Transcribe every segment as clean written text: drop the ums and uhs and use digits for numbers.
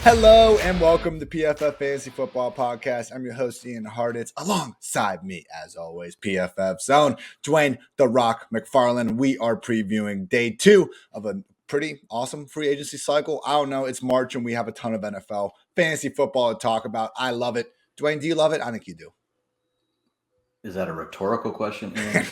Hello and welcome to PFF Fantasy Football Podcast. I'm your host, Ian Hartitz. Alongside me, as always, PFF Zone, Dwain "The Rock" McFarland. We are previewing day 2 of a pretty awesome free agency cycle. I don't know, it's March and we have a ton of NFL fantasy football to talk about. I love it. Dwain, do you love it? I think you do. Is that a rhetorical question, Ian?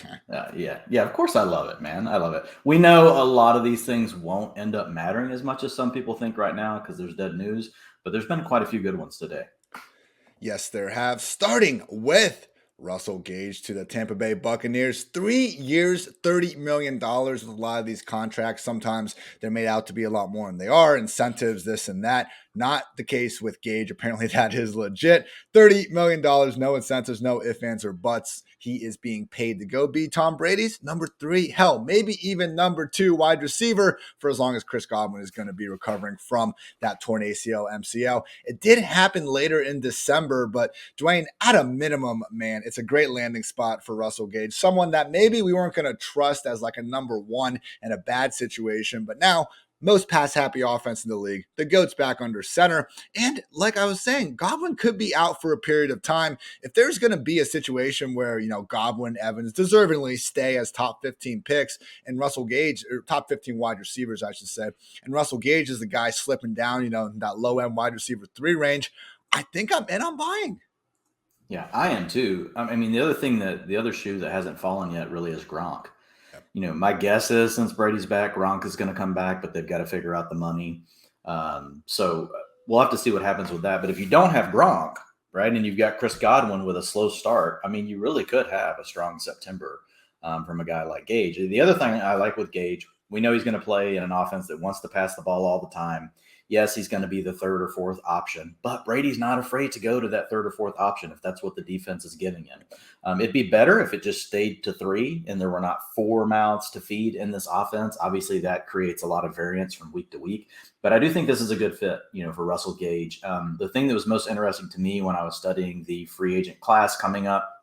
Yeah, of course I love it, man. I love it. We know a lot of these things won't end up mattering as much as some people think right now because there's dead news, but there's been quite a few good ones today. Yes, there have. Starting with Russell Gage to the Tampa Bay Buccaneers. 3 years, $30 million with a lot of these contracts. Sometimes they're made out to be a lot more than they are. Incentives, this and that. Not the case with Gage. Apparently that is legit. $30 million, no incentives, no ifs, ands, or buts. He is being paid to go be Tom Brady's number 3, hell, maybe even number 2 wide receiver for as long as Chris Godwin is going to be recovering from that torn ACL, MCL. It did happen later in December, but Dwain, at a minimum, man, it's a great landing spot for Russell Gage, someone that maybe we weren't going to trust as like a number 1 in a bad situation, but now most pass-happy offense in the league. The GOAT's back under center. And like I was saying, Godwin could be out for a period of time. If there's going to be a situation where, Godwin, Evans deservingly stay as top 15 picks and Russell Gage, or top 15 wide receivers, I should say, and Russell Gage is the guy slipping down, in that low-end wide receiver 3 range, I think I'm in on buying. Yeah, I am too. I mean, the other shoe that hasn't fallen yet really is Gronk. My guess is since Brady's back, Gronk is going to come back, but they've got to figure out the money. So we'll have to see what happens with that. But if you don't have Gronk, right, and you've got Chris Godwin with a slow start, I mean, you really could have a strong September from a guy like Gage. The other thing I like with Gage, we know he's going to play in an offense that wants to pass the ball all the time. Yes, he's going to be the 3rd or 4th option, but Brady's not afraid to go to that 3rd or 4th option if that's what the defense is giving him. It'd be better if it just stayed to 3 and there were not 4 mouths to feed in this offense. Obviously, that creates a lot of variance from week to week, but I do think this is a good fit, for Russell Gage. The thing that was most interesting to me when I was studying the free agent class coming up,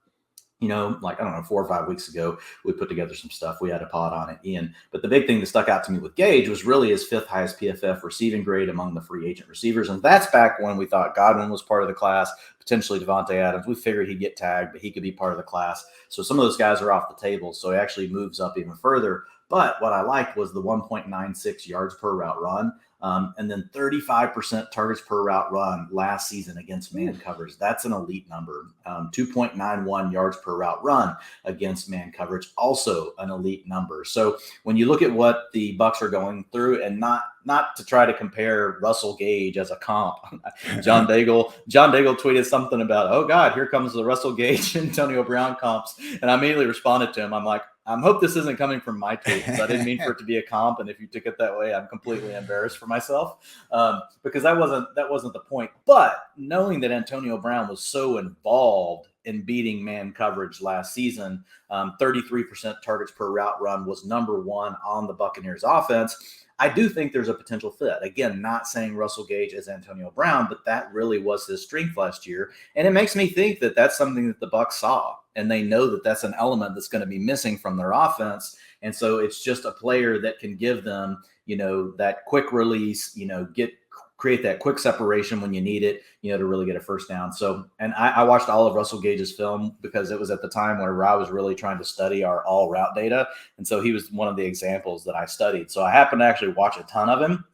4 or 5 weeks ago, we put together some stuff. We had a pod on it, Ian. But the big thing that stuck out to me with Gage was really his 5th highest PFF receiving grade among the free agent receivers. And that's back when we thought Godwin was part of the class, potentially Devontae Adams. We figured he'd get tagged, but he could be part of the class. So some of those guys are off the table. So he actually moves up even further. But what I liked was the 1.96 yards per route run. And then 35% targets per route run last season against man coverage. That's an elite number. 2.91 yards per route run against man coverage, also an elite number. So when you look at what the Bucs are going through, and not to try to compare Russell Gage as a comp, John Daigle tweeted something about, oh God, here comes the Russell Gage Antonio Brown comps, and I immediately responded to him. I'm like, I hope this isn't coming from my tweets. I didn't mean for it to be a comp, and if you took it that way, I'm completely embarrassed for myself because that wasn't the point. But knowing that Antonio Brown was so involved in beating man coverage last season, 33% targets per route run was number 1 on the Buccaneers offense. I do think there's a potential fit. Again, not saying Russell Gage is Antonio Brown, but that really was his strength last year. And it makes me think that that's something that the Bucs saw, and they know that that's an element that's going to be missing from their offense. And so it's just a player that can give them, that quick release, create that quick separation when you need it, to really get a first down. So, and I watched all of Russell Gage's film because it was at the time where I was really trying to study our all route data. And so he was one of the examples that I studied. So I happened to actually watch a ton of him.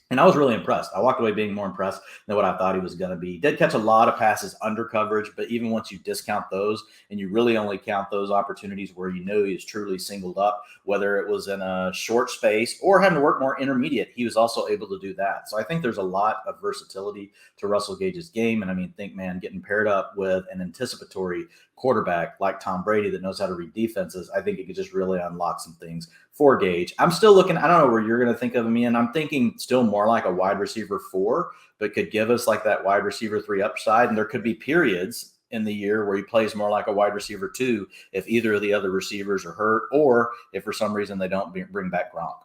And I was really impressed. I walked away being more impressed than what I thought he was going to be. He did catch a lot of passes under coverage, but even once you discount those and you really only count those opportunities where he is truly singled up, whether it was in a short space or having to work more intermediate, he was also able to do that. So I think there's a lot of versatility to Russell Gage's game. And getting paired up with an anticipatory quarterback like Tom Brady that knows how to read defenses, I think it could just really unlock some things for Gage. I'm still looking, I don't know where you're going to think of me, and I'm thinking still more like a wide receiver 4, but could give us like that wide receiver 3 upside. And there could be periods in the year where he plays more like a wide receiver 2 if either of the other receivers are hurt or if for some reason they don't bring back Gronk.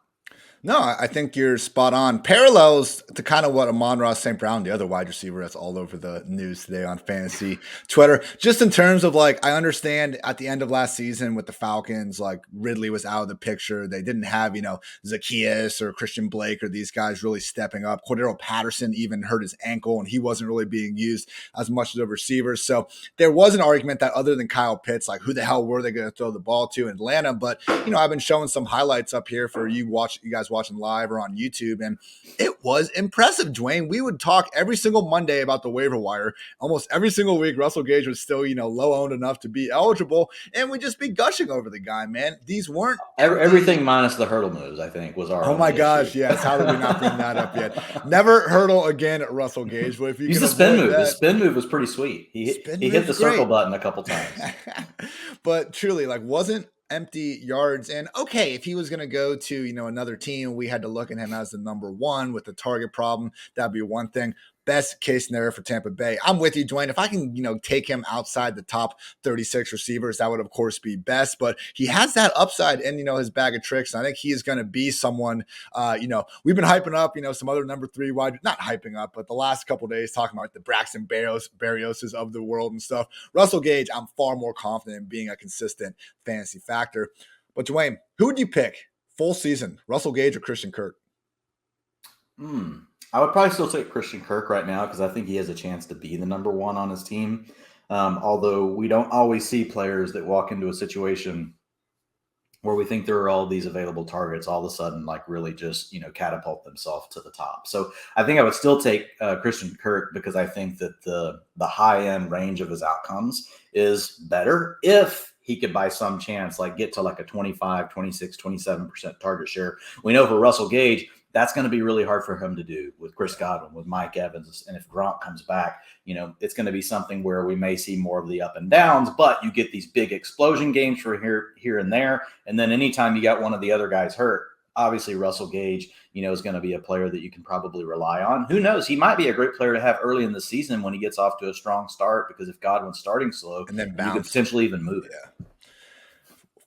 No, I think you're spot on. Parallels to kind of what Amon-Ra St. Brown, the other wide receiver that's all over the news today on fantasy Twitter, just in terms of like, I understand at the end of last season with the Falcons, like Ridley was out of the picture. They didn't have, Zacchaeus or Christian Blake or these guys really stepping up. Cordero Patterson even hurt his ankle and he wasn't really being used as much as a receiver. So there was an argument that other than Kyle Pitts, like who the hell were they going to throw the ball to in Atlanta? But, I've been showing some highlights up here for you guys watching live or on YouTube, and it was impressive, Dwain. We would talk every single Monday about the waiver wire. Almost every single week, Russell Gage was still, low owned enough to be eligible, and we'd just be gushing over the guy, man. These weren't everything minus the hurdle moves, I think, was our. Oh my gosh, yes. How did we not bring that up yet? Never hurdle again at Russell Gage. But if you use the spin move, the spin move was pretty sweet. He hit the circle button a couple times. But truly, like, wasn't empty yards. And okay, if he was going to go to, another team, we had to look at him as the number one with the target problem. That'd be one thing. Best case scenario for Tampa Bay. I'm with you, Dwain. If I can, take him outside the top 36 receivers, that would of course be best. But he has that upside in, his bag of tricks. And I think he is going to be someone, we've been hyping up, some other number three wide, not hyping up, but the last couple of days talking about the Braxton Berrioses of the world and stuff. Russell Gage, I'm far more confident in being a consistent fantasy factor. But Dwain, who would you pick full season, Russell Gage or Christian Kirk? I would probably still take Christian Kirk right now because I think he has a chance to be the number one on his team. Although we don't always see players that walk into a situation where we think there are all these available targets all of a sudden, like really just, catapult themselves to the top. So I think I would still take Christian Kirk because I think that the high end range of his outcomes is better if he could by some chance like get to like a 25, 26, 27% target share. We know for Russell Gage, that's going to be really hard for him to do with Chris Godwin, with Mike Evans. And if Gronk comes back, it's going to be something where we may see more of the up and downs, but you get these big explosion games for here and there. And then anytime you got one of the other guys hurt, obviously Russell Gage, is going to be a player that you can probably rely on. Who knows? He might be a great player to have early in the season when he gets off to a strong start, because if Godwin's starting slow, and then you could potentially even move it. Yeah.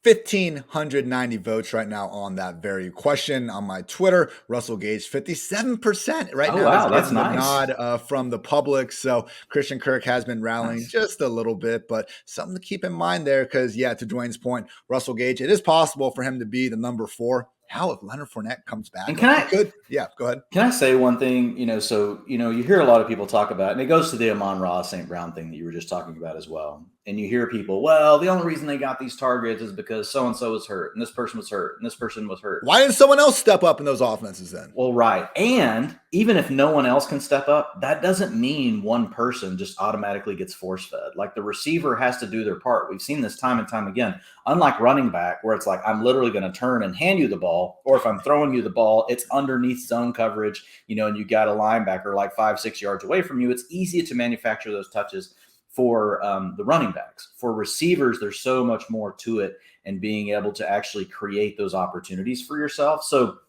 1,590 votes right now on that very question on my Twitter. Russell Gage, 57% right now. Wow, that's nice. Nod from the public. So Christian Kirk has been rallying just a little bit, but something to keep in mind there because, to Dwayne's point, Russell Gage, it is possible for him to be the number 4. How if Leonard Fournette comes back? And go ahead. Can I say one thing? So, you hear a lot of people talk about, and it goes to the Amon-Ra St. Brown thing that you were just talking about as well. And you hear people, well, the only reason they got these targets is because so-and-so was hurt, and this person was hurt, and this person was hurt. Why didn't someone else step up in those offenses then? Well, right. And even if no one else can step up, that doesn't mean one person just automatically gets force-fed. Like the receiver has to do their part. We've seen this time and time again. Unlike running back, where it's like, I'm literally going to turn and hand you the ball, or if I'm throwing you the ball, it's underneath zone coverage, and you got a linebacker like 5-6 yards away from you. It's easy to manufacture those touches for the running backs. For receivers, there's so much more to it and being able to actually create those opportunities for yourself. So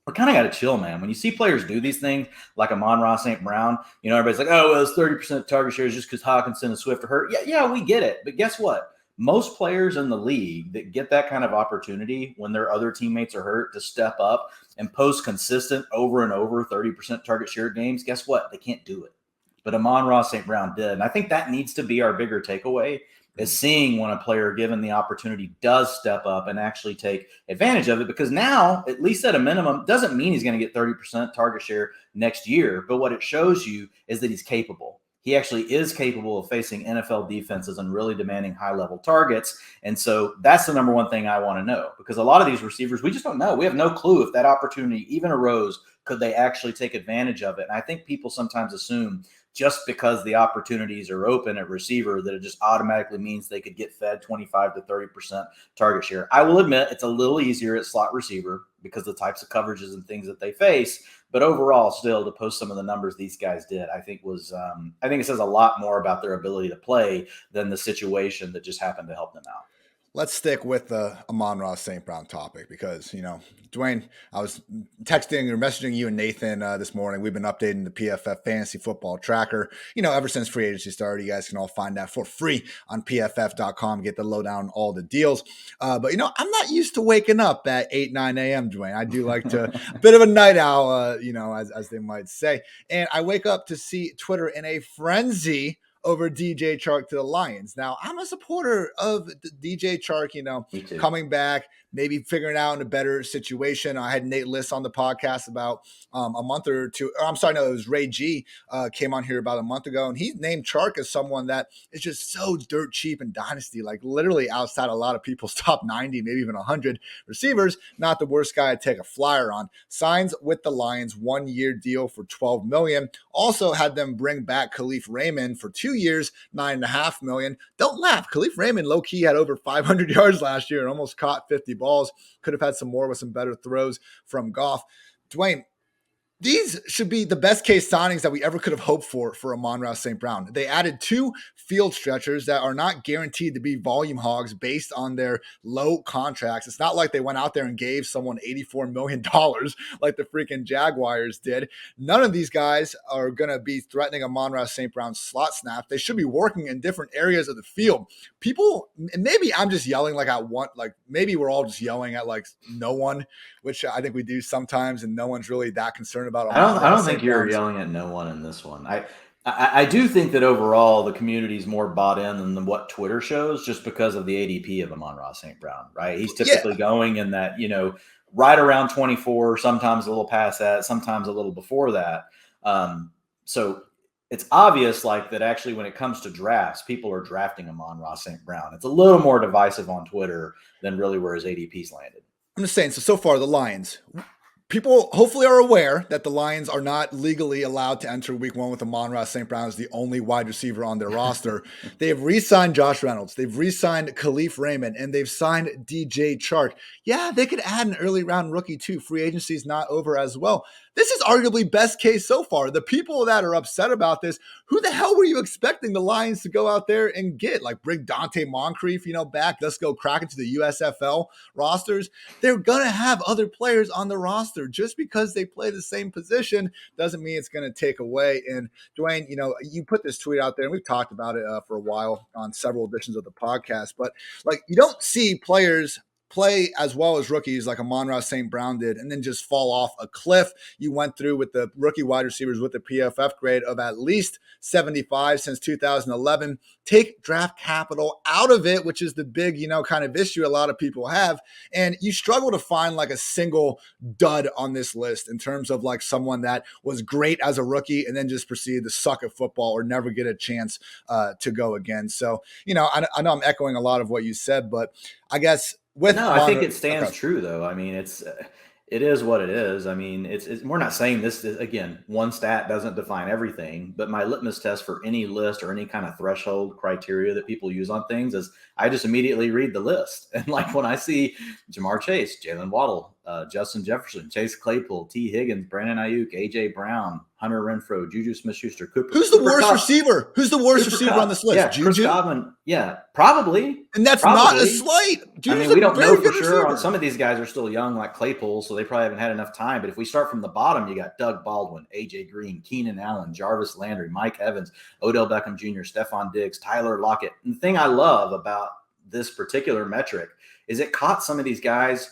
we kind of got to chill, man. When you see players do these things like Amon-Ra St. Brown, everybody's like, oh, well, it's 30% target shares just because Hawkinson and Swift are hurt. Yeah, we get it. But guess what? Most players in the league that get that kind of opportunity when their other teammates are hurt to step up and post consistent over and over 30% target share games, guess what? They can't do it. But Amon-Ra St. Brown did. And I think that needs to be our bigger takeaway, is seeing when a player given the opportunity does step up and actually take advantage of it. Because now, at least at a minimum, doesn't mean he's going to get 30% target share next year. But what it shows you is that he's capable. He actually is capable of facing NFL defenses and really demanding high-level targets. And so that's the number one thing I want to know, because a lot of these receivers, we just don't know. We have no clue if that opportunity even arose, could they actually take advantage of it? And I think people sometimes assume just because the opportunities are open at receiver that it just automatically means they could get fed 25 to 30% target share. I will admit it's a little easier at slot receiver because of the types of coverages and things that they face. But overall, still, to post some of the numbers these guys did, I think it says a lot more about their ability to play than the situation that just happened to help them out. let's stick with the Amon-Ra St. Brown topic because, Dwayne, I was texting or messaging you and Nathan this morning. We've been updating the PFF fantasy football tracker, ever since free agency started. You guys can all find that for free on pff.com, get the lowdown on all the deals. But, I'm not used to waking up at 8, 9 a.m., Dwayne. I do like to, a bit of a night owl, as they might say. And I wake up to see Twitter in a frenzy over DJ Chark to the Lions. Now, I'm a supporter of DJ Chark, coming back, maybe figuring out in a better situation. I had Nate Liss on the podcast about a month or two. Or I'm sorry, no, it was Ray G came on here about a month ago, and he named Chark as someone that is just so dirt cheap in Dynasty, like literally outside a lot of people's top 90, maybe even 100 receivers. Not the worst guy to take a flyer on. Signs with the Lions, 1-year deal for $12 million. Also had them bring back Khalif Raymond for 2 years, $9.5 million. Don't laugh. Khalif Raymond low-key had over 500 yards last year and almost caught 50 balls. Could have had some more with some better throws from Goff. Dwayne, these should be the best case signings that we ever could have hoped for Amon-Ra St. Brown. They added 2 field stretchers that are not guaranteed to be volume hogs based on their low contracts. It's not like they went out there and gave someone $84 million like the freaking Jaguars did. None of these guys are going to be threatening Amon-Ra St. Brown's slot snaps. They should be working in different areas of the field. People, and maybe I'm just yelling maybe we're all just yelling at no one, which I think we do sometimes, and no one's really that concerned about. I don't think you're yelling at no one in this one. I do think that overall the community's more bought in than what Twitter shows, just because of the ADP of Amon-Ra St. Brown, right? He's typically going in that, right around 24, sometimes a little past that, sometimes a little before that. So it's obvious that actually when it comes to drafts, people are drafting Amon-Ra St. Brown. It's a little more divisive on Twitter than really where his ADP's landed. I'm just saying, so far the Lions, people hopefully are aware that the Lions are not legally allowed to enter week 1 with Amon-Ra St. Brown as the only wide receiver on their roster. They have re-signed Josh Reynolds. They've re-signed Khalif Raymond, and they've signed DJ Chark. Yeah, they could add an early round rookie too. Free agency is not over as well. This is arguably best case so far. The people that are upset about this, who the hell were you expecting the Lions to go out there and get? Bring Dante Moncrief, back. Let's go crack into the USFL rosters. They're going to have other players on the roster. Just because they play the same position doesn't mean it's going to take away. And Dwayne, you put this tweet out there, and we've talked about it for a while on several editions of the podcast, but you don't see players play as well as rookies like Amon-Ra St. Brown did and then just fall off a cliff. You went through with the rookie wide receivers with the PFF grade of at least 75 since 2011. Take draft capital out of it, which is the big, kind of issue a lot of people have. And you struggle to find a single dud on this list in terms of someone that was great as a rookie and then just proceeded to suck at football or never get a chance to go again. So, I know I'm echoing a lot of what you said, but I guess I think it stands true though. I mean, it is what it is. I mean, we're not saying this is, again, one stat doesn't define everything, but my litmus test for any list or any kind of threshold criteria that people use on things is I just immediately read the list. And when I see Jamar Chase, Jalen Waddle, Justin Jefferson, Chase Claypool, T. Higgins, Brandon Ayuk, AJ Brown, Hunter Renfrow, Juju Smith-Schuster, Cooper. Who's the worst receiver? Who's the worst receiver on this list? Yeah, Juju? Chris Godwin. Yeah, probably. And that's not a slight. Juju's we don't know for sure. Some of these guys are still young, like Claypool, so they probably haven't had enough time. But if we start from the bottom, you got Doug Baldwin, AJ Green, Keenan Allen, Jarvis Landry, Mike Evans, Odell Beckham Jr., Stephon Diggs, Tyler Lockett. And the thing I love about this particular metric is it caught some of these guys,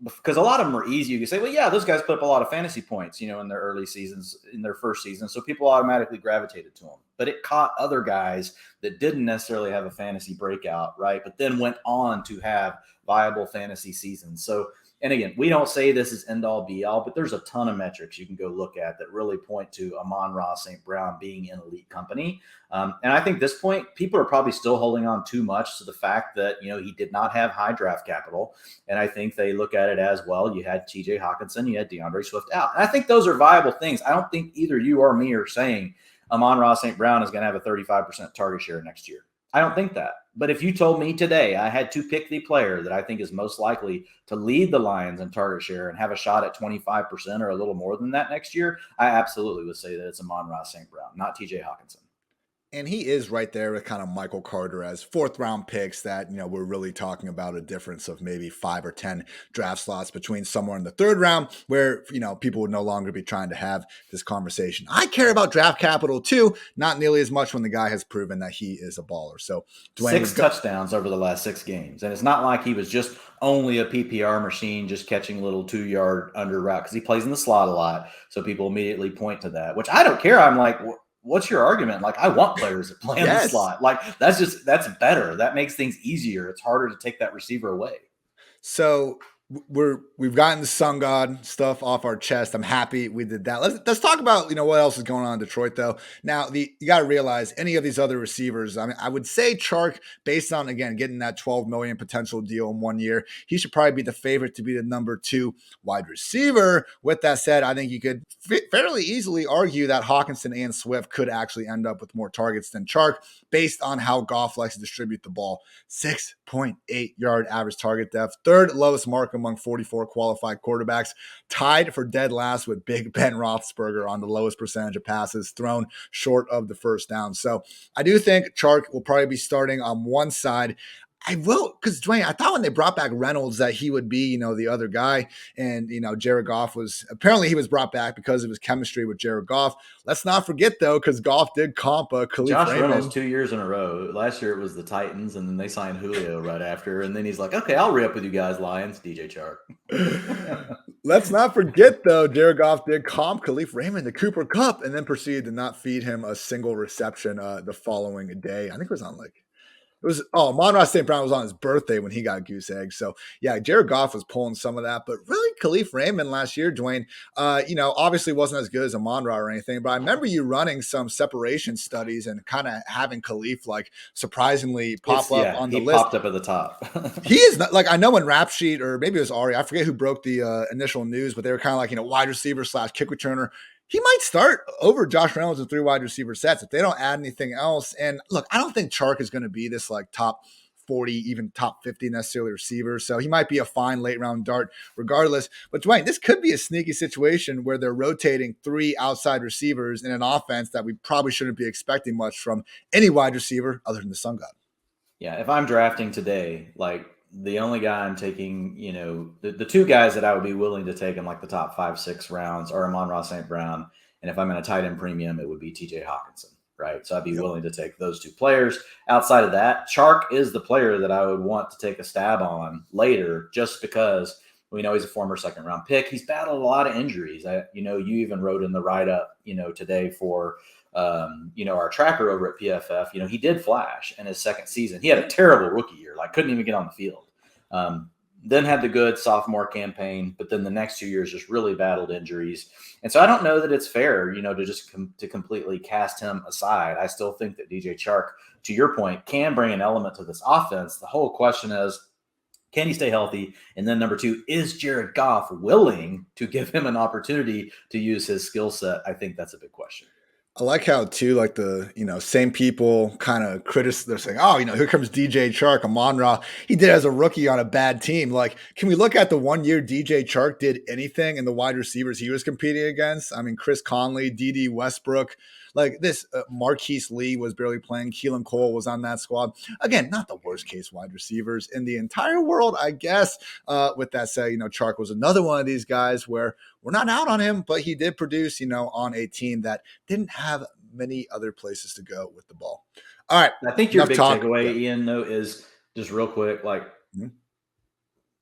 because a lot of them are easy. You can say, well, yeah, those guys put up a lot of fantasy points, in their early seasons, in their first season. So people automatically gravitated to them. But it caught other guys that didn't necessarily have a fantasy breakout, right? But then went on to have viable fantasy seasons. So, and again, we don't say this is end all be all, but there's a ton of metrics you can go look at that really point to Amon-Ra St. Brown being an elite company. And I think at this point, people are probably still holding on too much to the fact that, he did not have high draft capital. And I think they look at it as, well, you had TJ Hawkinson, you had DeAndre Swift out. And I think those are viable things. I don't think either you or me are saying Amon-Ra St. Brown is going to have a 35% target share next year. I don't think that. But if you told me today I had to pick the player that I think is most likely to lead the Lions in target share and have a shot at 25% or a little more than that next year, I absolutely would say that it's Amon-Ra St. Brown, not TJ Hawkinson. And he is right there with kind of Michael Carter as fourth round picks that, we're really talking about a difference of maybe 5 or 10 draft slots between somewhere in the third round where, people would no longer be trying to have this conversation. I care about draft capital too, not nearly as much when the guy has proven that he is a baller. So Dwain, 6 touchdowns over the last 6 games. And it's not like he was just only a PPR machine, just catching little 2-yard under route, because he plays in the slot a lot. So people immediately point to that, which I don't care. I'm like, what's your argument? Like, I want players that play in the slot. Like, that's better. That makes things easier. It's harder to take that receiver away. So we've gotten the Sun God stuff off our chest. I'm happy we did that. Let's talk about what else is going on in Detroit though. Now you got to realize any of these other receivers. I mean, I would say Chark, based on again getting that $12 million potential deal in 1 year, he should probably be the favorite to be the number 2 wide receiver. With that said, I think you could fairly easily argue that Hawkinson and Swift could actually end up with more targets than Chark, based on how Goff likes to distribute the ball. 6.8 yard average target depth, third lowest mark among 44 qualified quarterbacks, tied for dead last with Big Ben Roethlisberger on the lowest percentage of passes thrown short of the first down. So I do think Chark will probably be starting on one side. I will, because Dwain, I thought when they brought back Reynolds that he would be, the other guy. And, Jared Goff he was brought back because of his chemistry with Jared Goff. Let's not forget, though, because Goff did comp Khalif Josh Raymond. Reynolds 2 years in a row. Last year it was the Titans, and then they signed Julio right after. And then he's like, okay, I'll re-up with you guys, Lions, DJ Chark. Let's not forget, though, Jared Goff did comp Khalif Raymond to Cooper Kupp and then proceeded to not feed him a single reception the following day. I think it was on Amon-Ra St. Brown was on his birthday when he got goose egg. So yeah, Jared Goff was pulling some of that, but really Khalif Raymond last year, Dwain, obviously wasn't as good as Amon-Ra or anything, but I remember you running some separation studies and kind of having Khalif like surprisingly pop up on the list. He popped up at the top. He is not, like, I know in Rap Sheet, or maybe it was Ari, I forget who broke the initial news, but they were kind of like, wide receiver / kick returner. He might start over Josh Reynolds with 3 wide receiver sets if they don't add anything else. And look, I don't think Chark is going to be this like top 40, even top 50 necessarily receiver. So he might be a fine late round dart regardless. But Dwain, this could be a sneaky situation where they're rotating 3 outside receivers in an offense that we probably shouldn't be expecting much from any wide receiver other than the Sun God. Yeah, if I'm drafting today, like, the only guy I'm taking, the 2 guys that I would be willing to take in like the top 5-6 rounds are Amon-Ra St. Brown. And if I'm in a tight end premium, it would be TJ Hawkinson, right? So I'd be willing to take those 2 players. Outside of that, Chark is the player that I would want to take a stab on later, just because we know he's a former 2nd round pick. He's battled a lot of injuries. You even wrote in the write-up, today for our tracker over at PFF, he did flash in his 2nd season. He had a terrible rookie year, like couldn't even get on the field. Then had the good sophomore campaign, but then the next 2 years just really battled injuries. And so I don't know that it's fair, to just to completely cast him aside. I still think that DJ Chark, to your point, can bring an element to this offense. The whole question is, can he stay healthy? And then number 2, is Jared Goff willing to give him an opportunity to use his skill set? I think that's a big question. I like how too, like the, same people kind of they're saying, oh, here comes DJ Chark, Amon-Ra. He did as a rookie on a bad team. Like, can we look at the 1 year DJ Chark did anything in the wide receivers he was competing against? I mean, Chris Conley, D.D. Westbrook, like this, Marquise Lee was barely playing. Keelan Cole was on that squad. Again, not the worst case wide receivers in the entire world, I guess. With that said, Chark was another one of these guys where we're not out on him, but he did produce, on a team that didn't have many other places to go with the ball. All right. I think your big takeaway, Ian, though, is just real quick, like,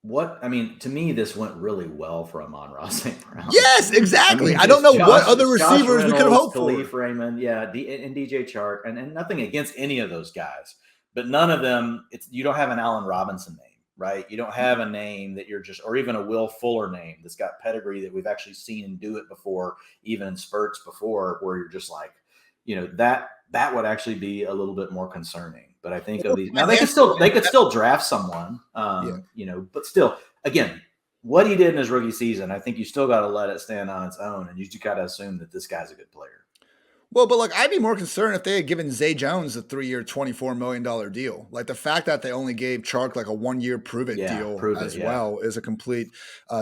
to me, this went really well for Amon-Ra St. Brown. Yes, exactly. I don't know what other receivers we could have hoped for. Khalif Raymond, and DJ Chark, and nothing against any of those guys, but none of them, you don't have an Allen Robinson name, right? You don't have a name that you're just, or even a Will Fuller name that's got pedigree that we've actually seen him do it before, even in spurts before, where you're just like, that would actually be a little bit more concerning. But I think of these now, they could still draft someone, but still, again, what he did in his rookie season, I think you still got to let it stand on its own, and you just got to assume that this guy's a good player. Well, but like I'd be more concerned if they had given Zay Jones a 3-year, $24 million deal. Like the fact that they only gave Chark like a 1-year prove it Yeah, deal prove it. as Yeah, well is a complete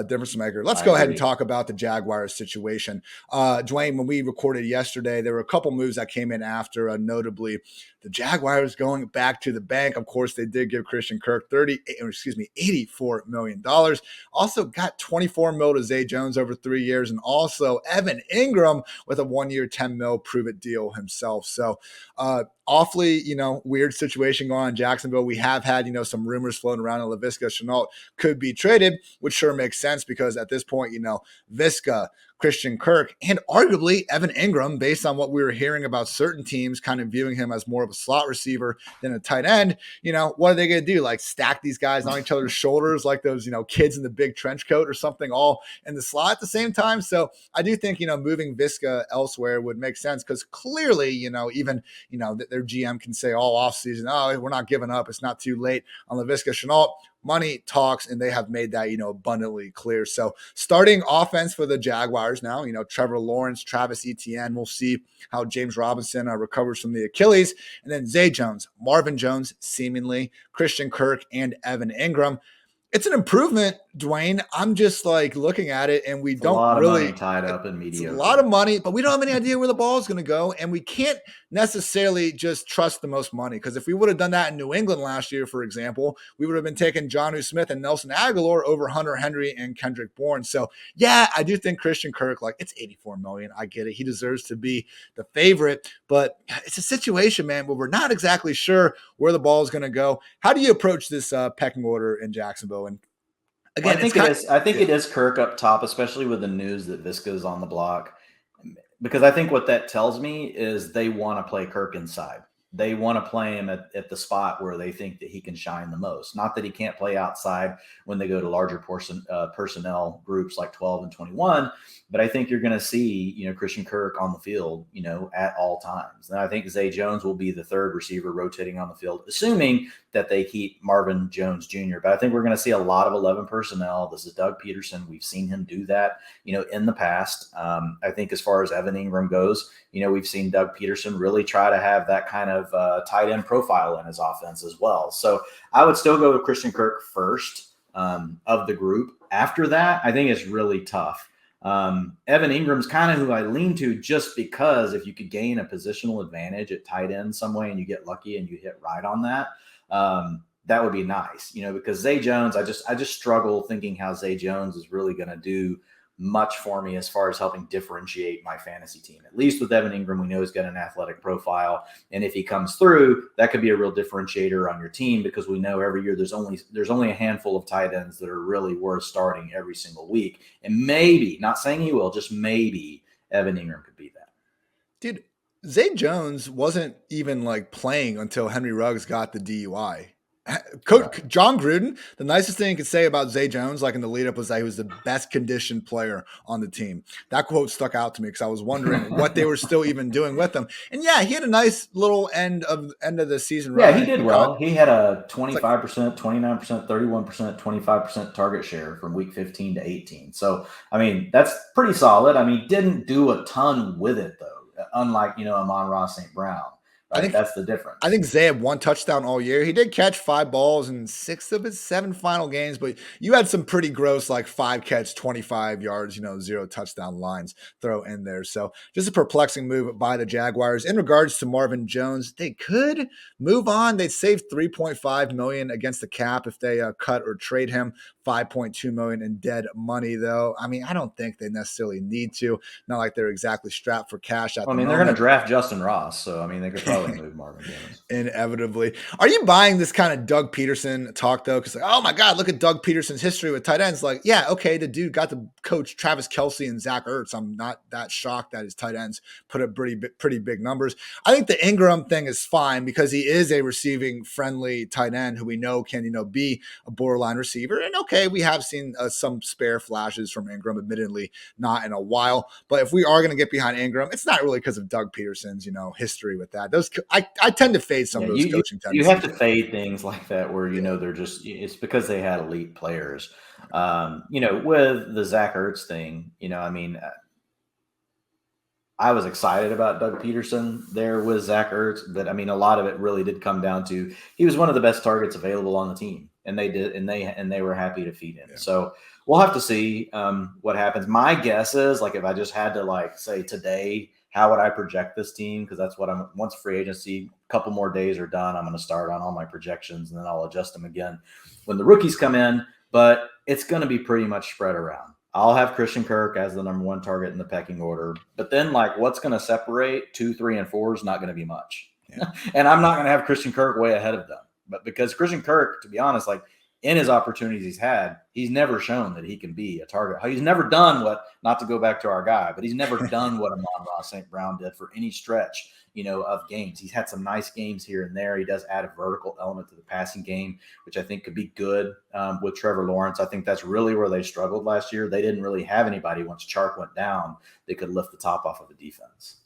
difference maker. Let's I go ahead and agree. talk about the Jaguars situation. Dwayne, when we recorded yesterday, there were a couple moves that came in after, notably the Jaguars going back to the bank. Of course, they did give Christian Kirk $84 million. Also got 24 mil to Zay Jones over 3 years, and also Evan Ingram with a 1-year, 10 mil prove it deal himself. So, awfully, weird situation going on in Jacksonville. We have had, some rumors floating around that Laviska Shenault could be traded, which sure makes sense because at this point, Visca, Christian Kirk, and arguably Evan Ingram, based on what we were hearing about certain teams kind of viewing him as more of a slot receiver than a tight end, what are they going to do? Like stack these guys on each other's shoulders like those, kids in the big trench coat or something all in the slot at the same time. So I do think, moving Visca elsewhere would make sense because clearly, even, their GM can say all offseason, oh, we're not giving up. It's not too late on Laviska Shenault. Money talks, and they have made that, abundantly clear. So starting offense for the Jaguars now, Trevor Lawrence, Travis Etienne. We'll see how James Robinson recovers from the Achilles. And then Zay Jones, Marvin Jones, seemingly, Christian Kirk, and Evan Ingram. It's an improvement, Dwayne. I'm just like looking at it, and we It's a don't lot of money really. tied up in It's a lot of mediocre. money, but we don't have any idea where the ball is going to go. And we can't necessarily just trust the most money. Because if we would have done that in New England last year, for example, we would have been taking Jonnu Smith and Nelson Aguilar over Hunter Henry and Kendrick Bourne. So, yeah, I do think Christian Kirk, like, it's $84 million. I get it. He deserves to be the favorite. But it's a situation, man, where we're not exactly sure where the ball is going to go. How do you approach this pecking order in Jacksonville? And Well, again, I it's think it kind is. I think yeah. it is Kirk up top, especially with the news that Visca is on the block, because I think what that tells me is they want to play Kirk inside. They want to play him at the spot where they think that he can shine the most. Not that he can't play outside when they go to larger personnel groups like 12 and 21, but I think you're going to see, Christian Kirk on the field, at all times. And I think Zay Jones will be the third receiver rotating on the field, assuming that they keep Marvin Jones Jr. But I think we're going to see a lot of 11 personnel. This is Doug Peterson. We've seen him do that, in the past. I think as far as Evan Ingram goes, we've seen Doug Peterson really try to have that kind of tight end profile in his offense as well. So I would still go with Christian Kirk first of the group. After that, I think it's really tough. Evan Ingram's kind of who I lean to just because if you could gain a positional advantage at tight end some way and you get lucky and you hit right on that, that would be nice, because Zay Jones, I just struggle thinking how Zay Jones is really going to do much for me as far as helping differentiate my fantasy team. At least with Evan Ingram, we know he's got an athletic profile. And if he comes through, that could be a real differentiator on your team because we know every year there's only a handful of tight ends that are really worth starting every single week. And maybe, not saying he will, just maybe Evan Ingram could be that. Dude, Zay Jones wasn't even like playing until Henry Ruggs got the DUI. Coach Right. John Gruden, the nicest thing he could say about Zay Jones, like in the lead up, was that he was the best conditioned player on the team. That quote stuck out to me because I was wondering what they were still even doing with him. And yeah, he had a nice little end of the season Yeah, run. he did He caught well. He had a it's like 25%, 29%, 31%, 25% target share from week 15 to 18. So, I mean, that's pretty solid. I mean, didn't do a ton with it, though, unlike, Amon-Ra St. Brown, I right? think That's the I difference. think Zay had 1 touchdown all year. He did catch 5 balls in 6 of his 7 final games, but you had some pretty gross, like 5 catch, 25 yards, 0 touchdown lines throw in there. So just a perplexing move by the Jaguars. In regards to Marvin Jones, they could move on. They'd save $3.5 million against the cap if they cut or trade him. $5.2 million in dead money, though. I mean, I don't think they necessarily need to. Not like they're exactly strapped for cash at Well, the I mean, they're going to moment. draft Justin Ross. So, I mean, they could probably move Marvin Jones. Inevitably. Are you buying this kind of Doug Peterson talk though? Because like, oh my God, look at Doug Peterson's history with tight ends. Like, yeah, okay, the dude got to coach Travis Kelce and Zach Ertz. I'm not that shocked that his tight ends put up pretty big numbers. I think the Ingram thing is fine because he is a receiving friendly tight end who we know can be a borderline receiver. And okay, we have seen some spare flashes from Ingram, admittedly not in a while. But if we are going to get behind Ingram, it's not really because of Doug Peterson's history with that. Those I tend to fade some Yeah, of those you coaching you have tendencies. to fade things like that where Yeah. they're just it's because they had elite players. With the Zach Ertz thing, I mean, I was excited about Doug Peterson there with Zach Ertz, but I mean, a lot of it really did come down to he was one of the best targets available on the team, and they were happy to feed him. Yeah. So we'll have to see what happens. My guess is like if I just had to like say today, how would I project this team? Because that's what I'm. Once free agency, a couple more days are done, I'm going to start on all my projections, and then I'll adjust them again when the rookies come in. But it's going to be pretty much spread around. I'll have Christian Kirk as the number one target in the pecking order. But then, like, what's going to separate 2, 3, and 4 is not going to be much. Yeah. And I'm not going to have Christian Kirk way ahead of them. But because Christian Kirk, to be honest, like in his opportunities he's had, he's never shown that he can be a target. He's never done what, not to go back to our guy, but he's never done what Amon-Ra St. Brown did for any stretch, of games. He's had some nice games here and there. He does add a vertical element to the passing game, which I think could be good with Trevor Lawrence. I think that's really where they struggled last year. They didn't really have anybody once Chark went down. They could lift the top off of the defense.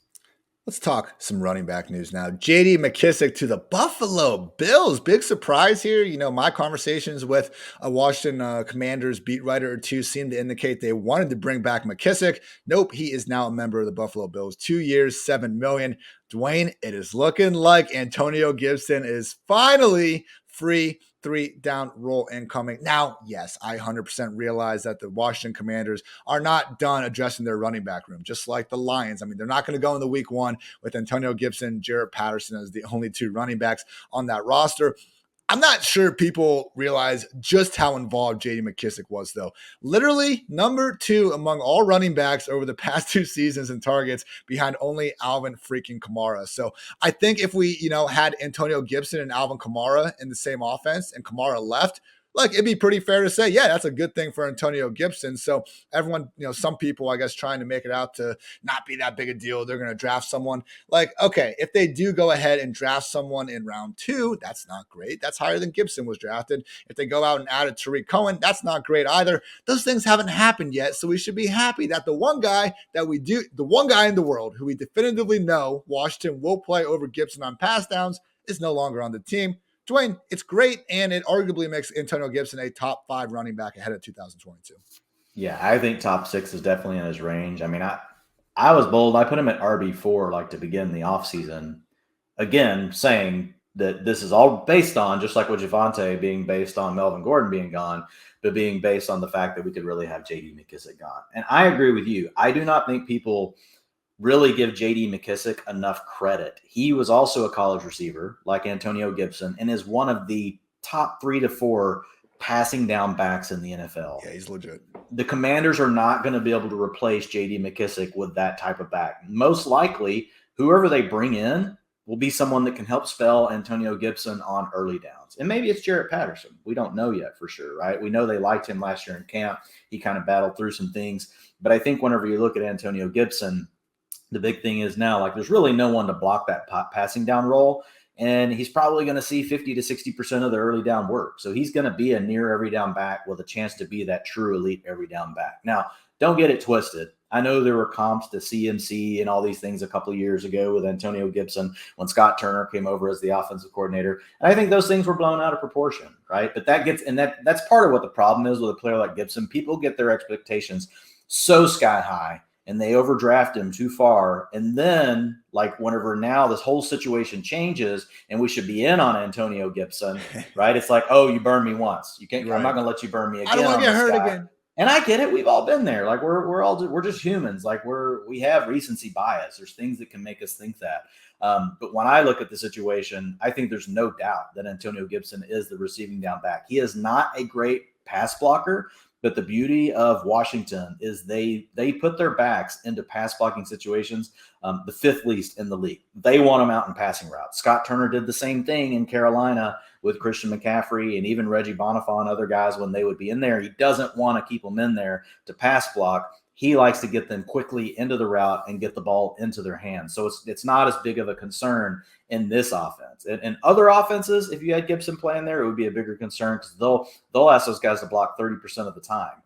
Let's talk some running back news now. J.D. McKissic to the Buffalo Bills. Big surprise here. My conversations with a Washington Commanders beat writer or two seem to indicate they wanted to bring back McKissic. Nope, he is now a member of the Buffalo Bills. 2 years, $7 million. Dwain, it is looking like Antonio Gibson is finally free. 3-down roll incoming. Now, yes, I 100% realize that the Washington Commanders are not done addressing their running back room, just like the Lions. I mean, they're not going to go into week 1 with Antonio Gibson, Jarrett Patterson as the only 2 running backs on that roster. I'm not sure people realize just how involved J.D. McKissic was, though. Literally number 2 among all running backs over the past 2 seasons in targets behind only Alvin freaking Kamara. So I think if we, had Antonio Gibson and Alvin Kamara in the same offense and Kamara left, it'd be pretty fair to say, yeah, that's a good thing for Antonio Gibson. So everyone, some people, I guess, trying to make it out to not be that big a deal. They're going to draft someone. Okay, if they do go ahead and draft someone in round 2, that's not great. That's higher than Gibson was drafted. If they go out and add a Tariq Cohen, that's not great either. Those things haven't happened yet. So we should be happy that the one guy in the world who we definitively know Washington will play over Gibson on pass downs is no longer on the team. Dwain, it's great, and it arguably makes Antonio Gibson a top 5 running back ahead of 2022. Yeah, I think top 6 is definitely in his range. I mean, I was bold. I put him at RB4 to begin the offseason. Again, saying that this is all based on, just like with Javonte being based on Melvin Gordon being gone, but being based on the fact that we could really have J.D. McKissic gone. And I agree with you. I do not think people really give J.D. McKissic enough credit. He was also a college receiver like Antonio Gibson and is one of the top 3 to 4 passing down backs in the NFL. Yeah, he's legit. The Commanders are not going to be able to replace J.D. McKissic with that type of back. Most likely, whoever they bring in will be someone that can help spell Antonio Gibson on early downs. And maybe it's Jarrett Patterson. We don't know yet for sure, right? We know they liked him last year in camp. He kind of battled through some things. But I think whenever you look at Antonio Gibson, the big thing is now, there's really no one to block that passing down role. And he's probably going to see 50 to 60% of the early down work. So he's going to be a near every down back with a chance to be that true elite every down back. Now, don't get it twisted. I know there were comps to CMC and all these things a couple of years ago with Antonio Gibson when Scott Turner came over as the offensive coordinator. And I think those things were blown out of proportion, right? But that's part of what the problem is with a player like Gibson. People get their expectations so sky high, and they overdraft him too far. And then, whenever now this whole situation changes and we should be in on Antonio Gibson, right? It's like, oh, you burned me once. You can't. Right. I'm not going to let you burn me again. I don't want to get hurt again. And I get it. We've all been there. We're just humans. We have recency bias. There's things that can make us think that. But when I look at the situation, I think there's no doubt that Antonio Gibson is the receiving down back. He is not a great pass blocker. But the beauty of Washington is they put their backs into pass blocking situations, the 5th least in the league. They want them out in passing routes. Scott Turner did the same thing in Carolina with Christian McCaffrey and even Reggie Bonnafon and other guys when they would be in there. He doesn't want to keep them in there to pass block. He likes to get them quickly into the route and get the ball into their hands. So it's not as big of a concern in this offense. And other offenses, if you had Gibson playing there, it would be a bigger concern because they'll ask those guys to block 30% of the time,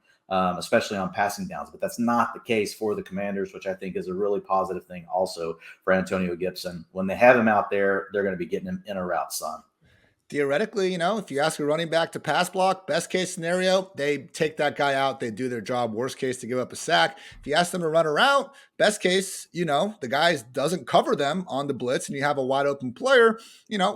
especially on passing downs. But that's not the case for the Commanders, which I think is a really positive thing also for Antonio Gibson. When they have him out there, they're going to be getting him in a route, son. Theoretically, if you ask a running back to pass block, best case scenario, they take that guy out. They do their job. Worst case, to give up a sack. If you ask them to run a route, Best case, the guy doesn't cover them on the blitz and you have a wide open player,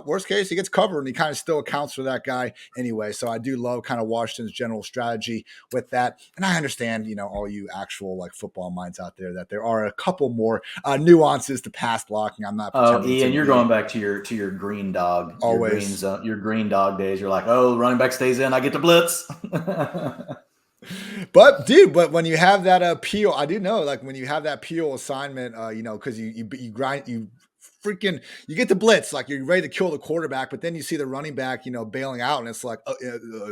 worst case, he gets covered and he kind of still accounts for that guy anyway. So I do love kind of Washington's general strategy with that. And I understand, all you actual like football minds out there, that there are a couple more nuances to pass blocking. I'm not pretending. Ian, you're going back to your green dog, always your green dog days. You're like, oh, running back stays in, I get to blitz. But when you have that peel, I do know, like when you have that peel assignment, because you grind, you get the blitz, like you're ready to kill the quarterback, but then you see the running back, bailing out, and it's like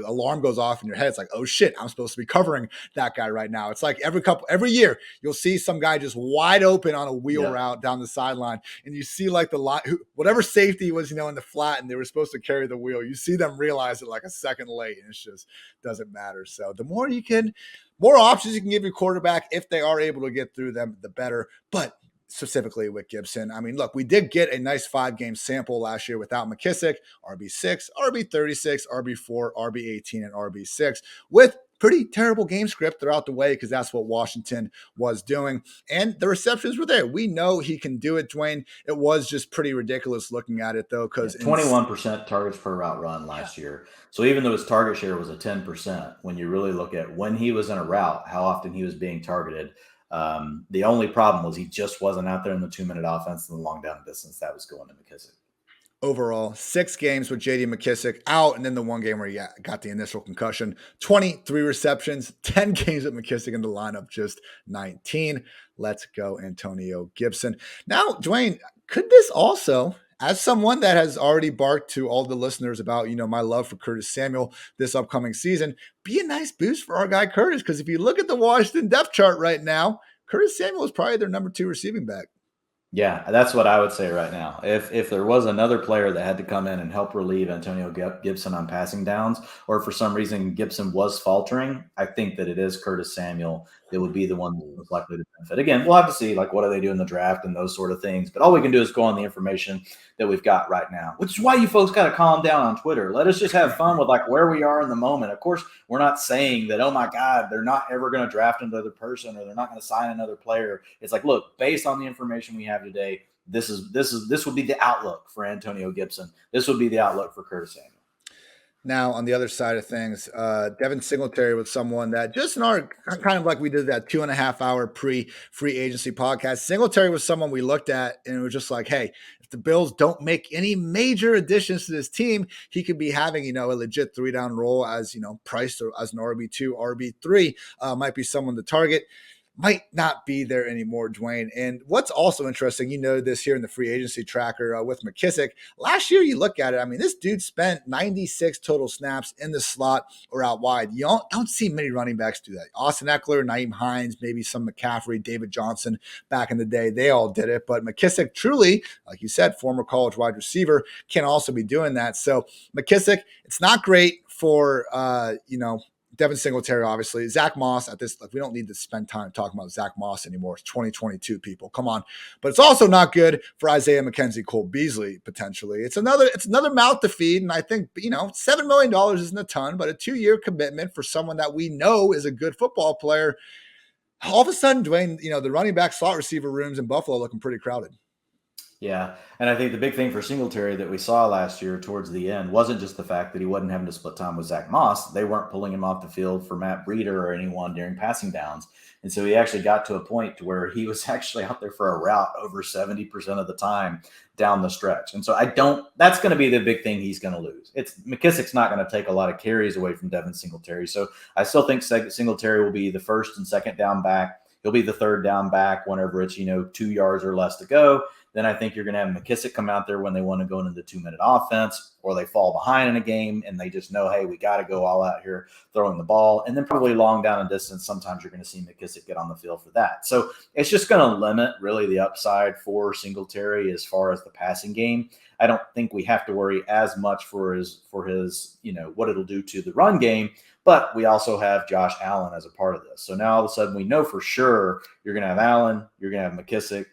alarm goes off in your head. It's like, oh shit, I'm supposed to be covering that guy right now. It's like every year you'll see some guy just wide open on a wheel route down the sideline, and you see like the line, whatever safety was, in the flat, and they were supposed to carry the wheel. You see them realize it like a second late, and it just doesn't matter. So the more options you can give your quarterback, if they are able to get through them, the better. But specifically with Gibson, I mean, look, we did get a nice 5-game sample last year without McKissick, RB6, RB36, RB4, RB18, and RB6, with pretty terrible game script throughout the way, because that's what Washington was doing. And the receptions were there. We know he can do it, Dwain. It was just pretty ridiculous looking at it, though, because 21% targets per route run last year. So even though his target share was a 10%, when you really look at when he was in a route, how often he was being targeted, the only problem was he just wasn't out there in the 2-minute offense and the long down distance that was going to McKissick. Overall, 6 games with J.D. McKissick out, and then the 1 game where he got the initial concussion. 23 receptions, 10 games with McKissick in the lineup, just 19. Let's go, Antonio Gibson. Now, Dwain, could this also, as someone that has already barked to all the listeners about, my love for Curtis Samuel this upcoming season, be a nice boost for our guy Curtis? Because if you look at the Washington depth chart right now, Curtis Samuel is probably their number 2 receiving back. Yeah, that's what I would say right now. If there was another player that had to come in and help relieve Antonio Gibson on passing downs, or for some reason Gibson was faltering, I think that it is Curtis Samuel that would be the one most likely to benefit. Again, we'll have to see like what do they do in the draft and those sort of things. But all we can do is go on the information that we've got right now, which is why you folks got to calm down on Twitter. Let us just have fun with like where we are in the moment. Of course, we're not saying that, oh my God, they're not ever going to draft another person or they're not going to sign another player. It's like, look, based on the information we have today, this would be the outlook for Antonio Gibson. This would be the outlook for Curtis Samuel. Now, on the other side of things, Devin Singletary was someone that just in our kind of like we did that 2.5-hour pre-free agency podcast, Singletary was someone we looked at and it was just like, hey, if the Bills don't make any major additions to this team, he could be having, a legit 3-down role as, priced as an RB2, RB3, might be someone to target. Might not be there anymore, Dwain. And what's also interesting, this here in the free agency tracker with McKissick. Last year, you look at it, I mean, this dude spent 96 total snaps in the slot or out wide. You don't see many running backs do that. Austin Eckler, Nyheim Hines, maybe some McCaffrey, David Johnson back in the day. They all did it. But McKissick truly, like you said, former college wide receiver, can also be doing that. So McKissick, it's not great for, Devin Singletary, obviously. Zach Moss at this, like, we don't need to spend time talking about Zach Moss anymore. It's 2022, people. Come on. But it's also not good for Isaiah McKenzie, Cole Beasley, potentially. It's another mouth to feed. And I think, $7 million isn't a ton, but a 2-year commitment for someone that we know is a good football player. All of a sudden, Dwain, the running back slot receiver rooms in Buffalo looking pretty crowded. Yeah, and I think the big thing for Singletary that we saw last year towards the end wasn't just the fact that he wasn't having to split time with Zach Moss. They weren't pulling him off the field for Matt Breida or anyone during passing downs. And so he actually got to a point to where he was actually out there for a route over 70% of the time down the stretch. And so that's going to be the big thing he's going to lose. McKissick's not going to take a lot of carries away from Devin Singletary. So I still think Singletary will be the first and second down back. He'll be the third down back whenever it's, 2 yards or less to go. Then I think you're going to have McKissick come out there when they want to go into the 2-minute offense, or they fall behind in a game and they just know, hey, we got to go all out here throwing the ball. And then probably long down and distance, sometimes you're going to see McKissick get on the field for that. So it's just going to limit really the upside for Singletary as far as the passing game. I don't think we have to worry as much for his what it'll do to the run game. But we also have Josh Allen as a part of this. So now all of a sudden we know for sure you're going to have Allen, you're going to have McKissick,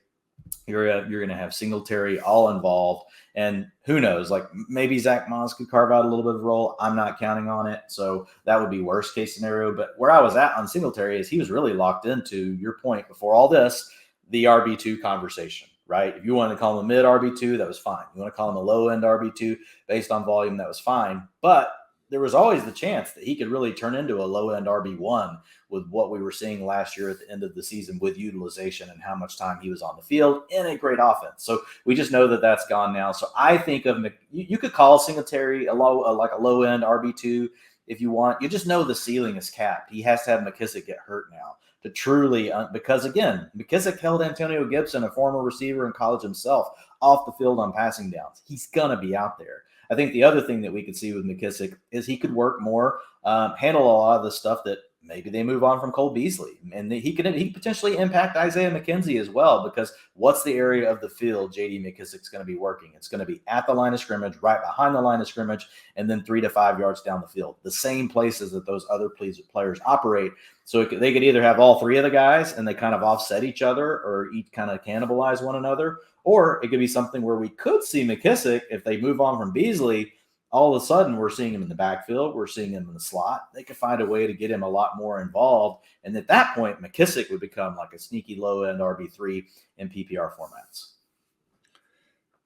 you're going to have Singletary all involved. And who knows, like maybe Zach Moss could carve out a little bit of a role. I'm not counting on it. So that would be worst case scenario. But where I was at on Singletary is he was really locked into your point before all this. the RB2 conversation, right? If you want to call him a mid RB2, that was fine. You want to call him a low end RB2 based on volume, that was fine. But there was always the chance that he could really turn into a low end RB1 with what we were seeing last year at the end of the season with utilization and how much time he was on the field in a great offense. So we just know that that's gone now. So I think of you could call Singletary like a low end RB2 if you want. You just know the ceiling is capped. He has to have McKissic get hurt now to truly, because again, McKissic held Antonio Gibson, a former receiver in college himself, off the field on passing downs. He's going to be out there. I think the other thing that we could see with McKissic is he could work more, handle a lot of the stuff that maybe they move on from Cole Beasley. And he could potentially impact Isaiah McKenzie as well, because what's the area of the field J.D. McKissic's going to be working? It's going to be at the line of scrimmage, right behind the line of scrimmage, and then 3 to 5 yards down the field, the same places that those other players operate. So they could either have all three of the guys and they kind of offset each other or kind of cannibalize one another, or it could be something where we could see McKissic, if they move on from Beasley, all of a sudden we're seeing him in the backfield, we're seeing him in the slot. They could find a way to get him a lot more involved. And at that point, McKissic would become like a sneaky low-end RB3 in PPR formats.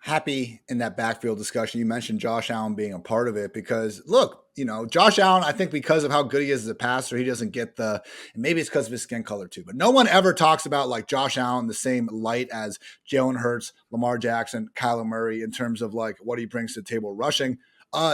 Happy in that backfield discussion. You mentioned Josh Allen being a part of it because, look, Josh Allen, I think because of how good he is as a passer, he doesn't get and maybe it's because of his skin color too, but no one ever talks about like Josh Allen the same light as Jalen Hurts, Lamar Jackson, Kyler Murray in terms of like what he brings to the table rushing.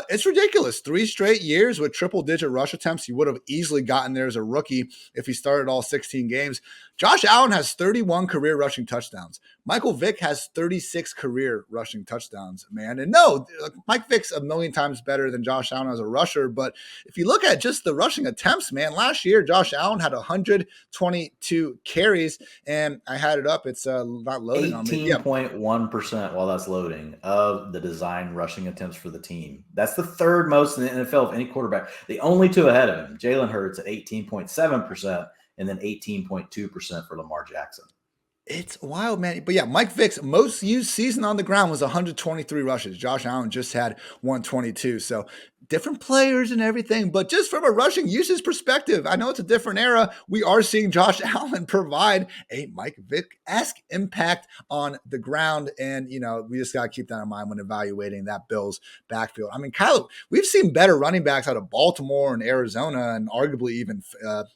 It's ridiculous. 3 straight years with triple-digit rush attempts. He would have easily gotten there as a rookie if he started all 16 games. Josh Allen has 31 career rushing touchdowns. Michael Vick has 36 career rushing touchdowns, man. And no, Mike Vick's a million times better than Josh Allen as a rusher. But if you look at just the rushing attempts, man, last year, Josh Allen had 122 carries. And I had it up. It's not loading on me. 18.1% while that's loading of the design rushing attempts for the team. That's the third most in the NFL of any quarterback. The only two ahead of him, Jalen Hurts at 18.7%. And then 18.2% for Lamar Jackson. It's wild, man. But yeah, Mike Vick's most used season on the ground was 123 rushes. Josh Allen just had 122. So different players and everything, but just from a rushing usage perspective, I know it's a different era. We are seeing Josh Allen provide a Mike Vick-esque impact on the ground. And, we just got to keep that in mind when evaluating that Bills backfield. I mean, Kyle, we've seen better running backs out of Baltimore and Arizona and arguably even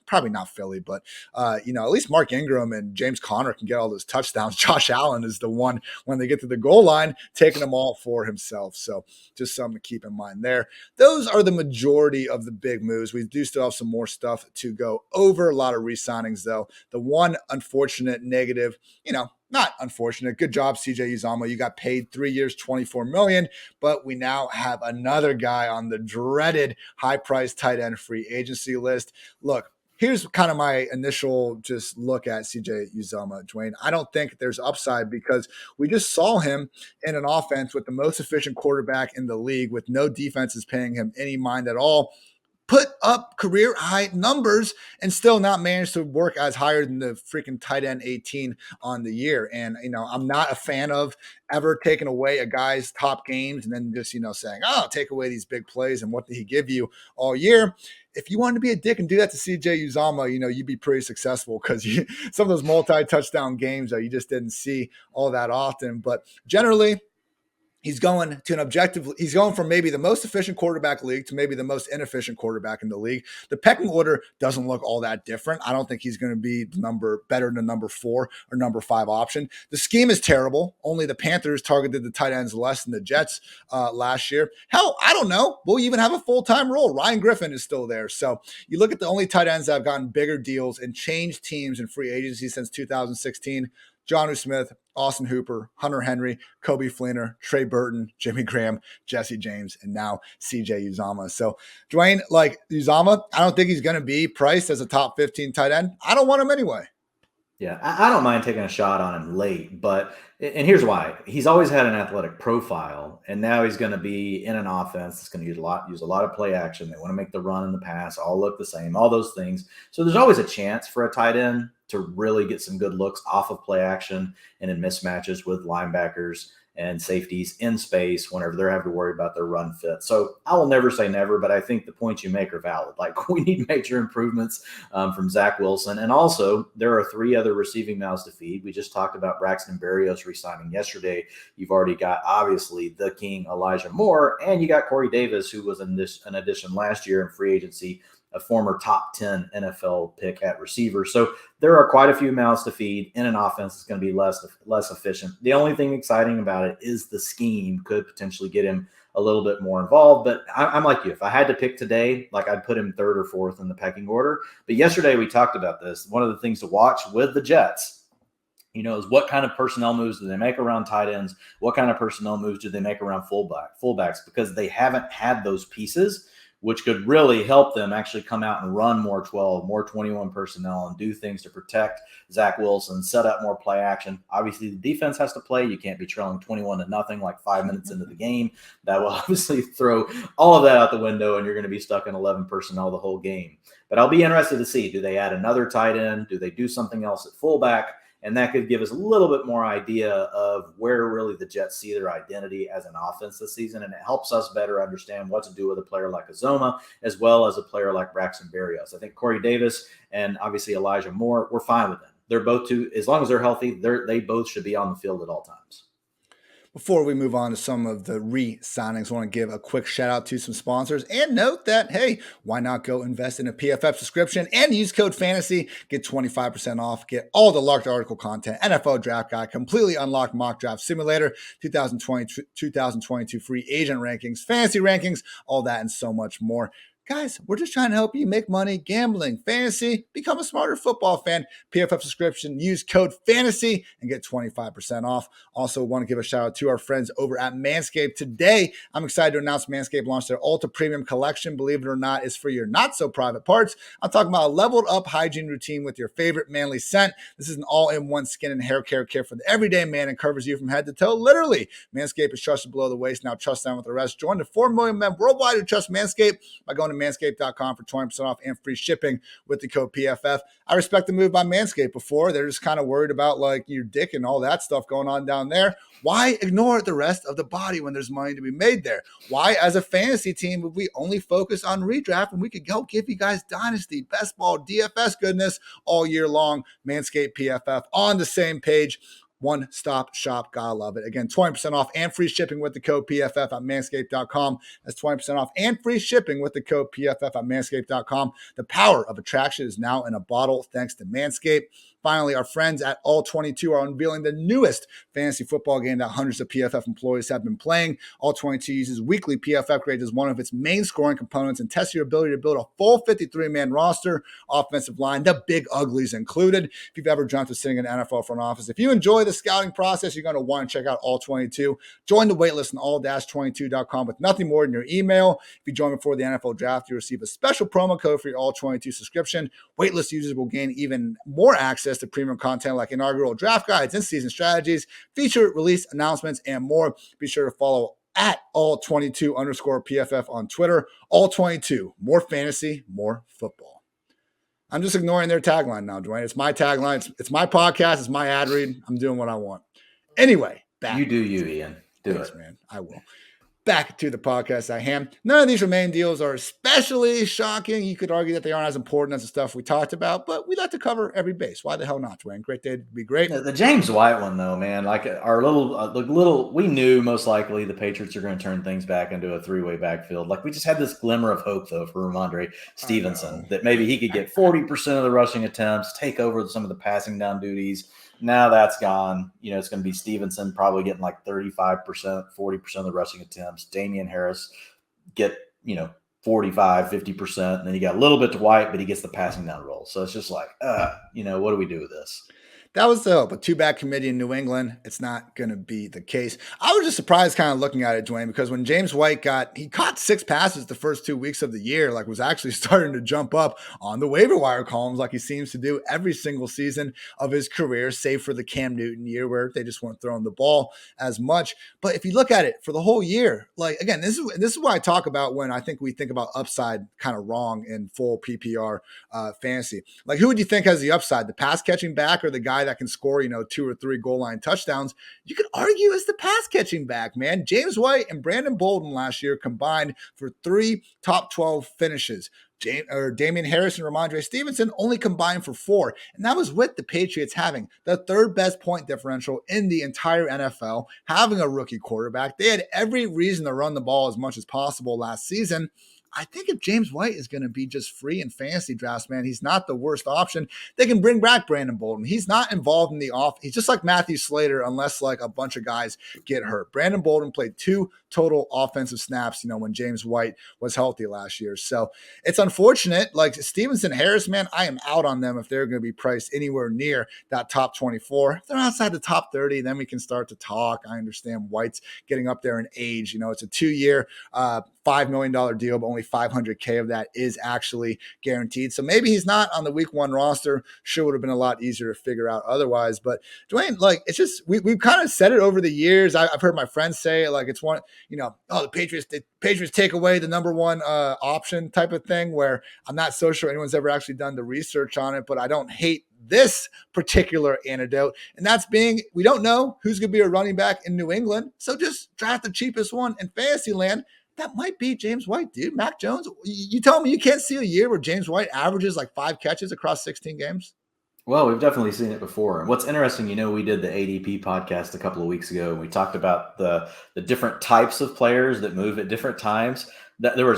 probably not Philly, but, at least Mark Ingram and James Conner can get all those touchdowns. Josh Allen is the one when they get to the goal line, taking them all for himself. So just something to keep in mind there. Those are the majority of the big moves. We do still have some more stuff to go over. A lot of re-signings, though. The one unfortunate negative, not unfortunate. Good job, CJ Uzomah. You got paid 3 years, $24 million, but we now have another guy on the dreaded high-priced tight end free agency list. Look, here's kind of my initial just look at CJ Uzomah, Dwain. I don't think there's upside because we just saw him in an offense with the most efficient quarterback in the league with no defenses paying him any mind at all, put up career high numbers and still not manage to work as higher than the freaking tight end 18 on the year. And, I'm not a fan of ever taking away a guy's top games and then just, saying, take away these big plays. And what did he give you all year? If you wanted to be a dick and do that to CJ Uzomah, you'd be pretty successful because some of those multi-touchdown games that you just didn't see all that often. But generally, he's going to he's going from maybe the most efficient quarterback league to maybe the most inefficient quarterback in the league. The pecking order doesn't look all that different. I don't think he's going to be better than number 4 or number 5 option. The scheme is terrible. Only the Panthers targeted the tight ends less than the Jets last year. Hell, I don't know. We'll even have a full-time role. Ryan Griffin is still there. So you look at the only tight ends that have gotten bigger deals and changed teams in free agency since 2016, Jonnu Smith, Austin Hooper, Hunter Henry, Kobe Fleener, Trey Burton, Jimmy Graham, Jesse James, and now CJ Uzomah. So, Dwain, like Uzomah, I don't think he's going to be priced as a top 15 tight end. I don't want him anyway. Yeah, I don't mind taking a shot on him late, and here's why. He's always had an athletic profile, and now he's going to be in an offense that's going to use a lot of play action. They want to make the run and the pass all look the same, all those things. So there's always a chance for a tight end to really get some good looks off of play action and in mismatches with linebackers. and safeties in space whenever they're having to worry about their run fit. So I will never say never, but I think the points you make are valid. Like, we need major improvements from Zach Wilson. And also, there are 3 other receiving mouths to feed. We just talked about Braxton Berrios re-signing yesterday. You've already got, obviously, the king, Elijah Moore, and you got Corey Davis, who was an addition last year in free agency, a former top 10 NFL pick at receiver. So there are quite a few mouths to feed in an offense that's going to be less efficient. The only thing exciting about it is the scheme could potentially get him a little bit more involved. But I'm like you. If I had to pick today, like, I'd put him 3rd or 4th in the pecking order. But yesterday we talked about this. One of the things to watch with the Jets, is what kind of personnel moves do they make around tight ends? What kind of personnel moves do they make around fullbacks? Because they haven't had those pieces, which could really help them actually come out and run more 12, more 21 personnel and do things to protect Zach Wilson, set up more play action. Obviously, the defense has to play. You can't be trailing 21-0 like 5 minutes into the game. That will obviously throw all of that out the window, and you're going to be stuck in 11 personnel the whole game. But I'll be interested to see, do they add another tight end? Do they do something else at fullback? And that could give us a little bit more idea of where really the Jets see their identity as an offense this season. And it helps us better understand what to do with a player like Azoma, as well as a player like Braxton Berrios. I think Corey Davis and obviously Elijah Moore, we're fine with them. They're both two, as long as they're healthy, they both should be on the field at all times. Before we move on to some of the re-signings, I want to give a quick shout out to some sponsors and note that, hey, why not go invest in a PFF subscription and use code FANTASY, get 25% off, get all the locked article content, NFL Draft Guide, completely unlocked mock draft simulator, 2022 free agent rankings, fantasy rankings, all that and so much more. Guys, we're just trying to help you make money gambling, fantasy, become a smarter football fan. PFF subscription, use code FANTASY and get 25% off. Also want to give a shout out to our friends over at Manscaped. Today, I'm excited to announce Manscaped launched their Ultra Premium Collection. Believe it or not, is for your not-so-private parts. I'm talking about a leveled-up hygiene routine with your favorite manly scent. This is an all-in-one skin and hair care for the everyday man and covers you from head to toe, literally. Manscaped is trusted below the waist. Now trust them with the rest. Join the 4 million men worldwide who trust Manscaped by going to manscaped.com for 20% off and free shipping with the code PFF. I respect the move by Manscaped before. They're just kind of worried about like your dick and all that stuff going on down there. Why ignore the rest of the body when there's money to be made there? Why, as a fantasy team, would we only focus on redraft and we could go give you guys dynasty, best ball, DFS goodness all year long? Manscaped, PFF on the same page. One-stop shop. Gotta love it. Again, 20% off and free shipping with the code PFF at manscaped.com. That's 20% off and free shipping with the code PFF at manscaped.com. The power of attraction is now in a bottle thanks to Manscaped. Finally, our friends at All-22 are unveiling the newest fantasy football game that hundreds of PFF employees have been playing. All-22 uses weekly PFF grades as one of its main scoring components and tests your ability to build a full 53-man roster, offensive line, the big uglies included. If you've ever dreamt of sitting in an NFL front office, if you enjoy the scouting process, you're going to want to check out All-22. Join the waitlist on all-22.com with nothing more than your email. If you join before the NFL draft, you receive a special promo code for your All-22 subscription. Waitlist users will gain even more access to premium content like inaugural draft guides, in-season strategies, feature release announcements, and more. Be sure to follow at all22_PFF on Twitter. All22, more fantasy, more football. I'm just ignoring their tagline now, Dwayne. It's my tagline. It's my podcast. It's my ad read. I'm doing what I want. Anyway, back. You do you, Ian. Thanks, man. I will. Back to the podcast I am. None of these remaining deals are especially shocking. You could argue that they aren't as important as the stuff we talked about, but we like to cover every base. Why the hell not, Dwayne? Great day to be great. The James Wyatt one, though, man, like our little, we knew most likely the Patriots are going to turn things back into a 3-way backfield. Like, we just had this glimmer of hope, though, for Ramondre Stevenson, that maybe he could get 40% of the rushing attempts, take over some of the passing down duties. Now that's gone. It's going to be Stevenson probably getting like 35%, 40% of the rushing attempts. Damian Harris get, 45, 50%. And then you got a little bit to Wyatt, but he gets the passing down role. So it's just like, what do we do with this? That was the hope. A two-back committee in New England. It's not going to be the case. I was just surprised kind of looking at it, Dwayne, because when James White he caught 6 passes the first 2 weeks of the year, like was actually starting to jump up on the waiver wire columns like he seems to do every single season of his career, save for the Cam Newton year where they just weren't throwing the ball as much. But if you look at it for the whole year, like, again, this is what I talk about when I think we think about upside kind of wrong in full PPR fantasy. Like, who would you think has the upside, the pass catching back or the guy guy that can score, 2 or 3 goal line touchdowns, you could argue is the pass catching back, man. James White and Brandon Bolden last year combined for 3 top 12 finishes. Damian Harris and Ramondre Stevenson only combined for 4. And that was with the Patriots having the third best point differential in the entire NFL, having a rookie quarterback. They had every reason to run the ball as much as possible last season. I think if James White is going to be just free in fantasy drafts, man, he's not the worst option. They can bring back Brandon Bolden. He's not involved in the off. He's just like Matthew Slater, unless like a bunch of guys get hurt. Brandon Bolden played 2 total offensive snaps, when James White was healthy last year. So it's unfortunate. Like Stevenson, Harris, man, I am out on them if they're going to be priced anywhere near that top 24. If they're outside the top 30, then we can start to talk. I understand White's getting up there in age. It's a 2-year, $5 million deal, but only $500K of that is actually guaranteed. So maybe he's not on the week 1 roster. Sure would have been a lot easier to figure out otherwise. But Dwayne, like, it's just, we've kind of said it over the years. I've heard my friends say it, like it's one, the Patriots take away the number 1 option type of thing, where I'm not so sure anyone's ever actually done the research on it, but I don't hate this particular antidote. And that's being, we don't know who's going to be a running back in New England. So just draft the cheapest one in fantasy land. That might be James White, dude. Mac Jones. You tell me you can't see a year where James White averages like 5 catches across 16 games? Well, we've definitely seen it before. And what's interesting, we did the ADP podcast a couple of weeks ago, and we talked about the different types of players that move at different times. That there were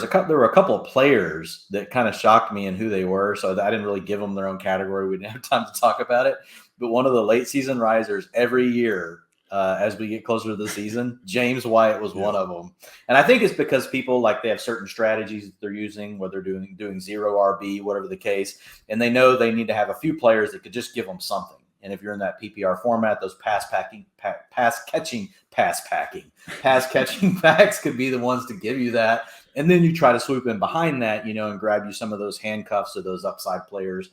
a couple of players that kind of shocked me in who they were, so I didn't really give them their own category. We didn't have time to talk about it. But one of the late season risers every year, as we get closer to the season, James Wyatt was one of them. And I think it's because people, like, they have certain strategies that they're using, whether they're doing zero RB, whatever the case, and they know they need to have a few players that could just give them something. And if you're in that PPR format, those pass catching backs could be the ones to give you that. And then you try to swoop in behind that, and grab you some of those handcuffs of those upside players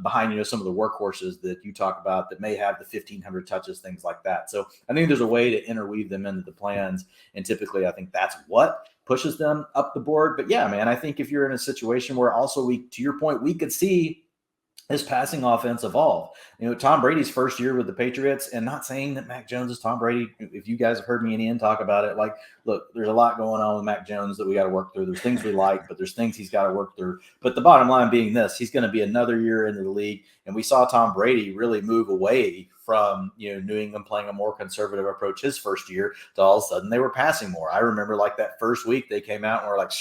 behind, some of the workhorses that you talk about that may have the 1,500 touches, things like that. So I think there's a way to interweave them into the plans. And typically I think that's what pushes them up the board. But yeah, man, I think if you're in a situation where also to your point, we could see his passing offense evolve. Tom Brady's first year with the Patriots, and not saying that Mac Jones is Tom Brady. If you guys have heard me and Ian talk about it, like, look, there's a lot going on with Mac Jones that we got to work through. There's things we like, but there's things he's got to work through. But the bottom line being this, he's going to be another year into the league. And we saw Tom Brady really move away from, New England playing a more conservative approach his first year to all of a sudden they were passing more. I remember like that first week they came out and were like